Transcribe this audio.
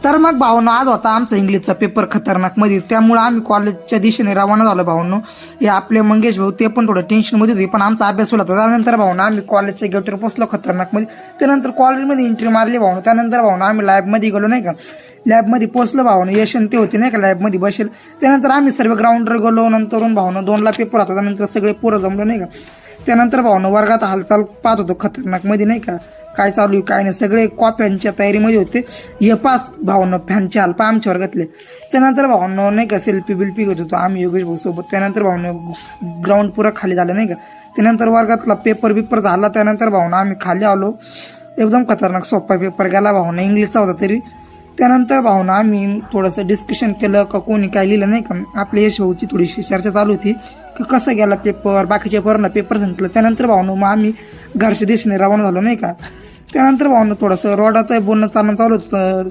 तर मग भावनो आज होता आमचा इंग्लिशचा पेपर खतरनाक मध्ये, त्यामुळे आम्ही कॉलेजच्या दिशेने रवाना झालो भावनो. हे आपले मंगेश भाऊ ते पण थोडं टेन्शन मध्ये होते, पण आमचा अभ्यास होता. त्यानंतर भावनो आम्ही कॉलेजच्या गेटवर पोहोचलो खतरनाक मध्ये. त्यानंतर कॉलेजमध्ये एंट्री मारली भावनो. त्यानंतर भावनो आम्ही लॅबमध्ये गेलो नाही का. लॅबमध्ये पोहोचलो भावनो, यशन ते होते नाही का लॅबमध्ये बसेल. त्यानंतर आम्ही सर्व ग्राउंडवर गेलो. नंतर भावनो 2ला पेपर होता. त्यानंतर सगळे पोरं जमलो नाही का. त्यानंतर भावनो वर्गात हालचाल पाहत होतो खतरनाक मध्ये नाही का, काय चालू आहे काय नाही. सगळे कॉप्यांच्या तयारीमध्ये होते. ये पास भावनो फॅनचे हलपा आमच्या वर्गातले. त्यानंतर भावनो नाही का सेल्फी बिल्फी घेत होतो आम्ही योगेश भाऊ सोबत. त्यानंतर भावनो ग्राउंड पुरं खाली झालं नाही का. त्यानंतर वर्गातला पेपर बिपर झाला. त्यानंतर भावनो आम्ही खाली आलो. एकदम खतरनाक सोपा पेपर गेला भावनो, इंग्लिशचा होता तरी. त्यानंतर भावनो आम्ही थोडंसं डिस्कशन केलं का कोणी काय लिहिलं नाही का. आपल्या यश भाऊची थोडीशी चर्चा चालू होती की कसा गेला पेपर, बाकीच्या पोरांना पेपर सांगितलं. त्यानंतर भावनो मग आम्ही घरच्या दिशेने रवाना झालो नाही का. त्यानंतर भावनो थोडंसं रोडात बोलणं चालणं चालू होतं.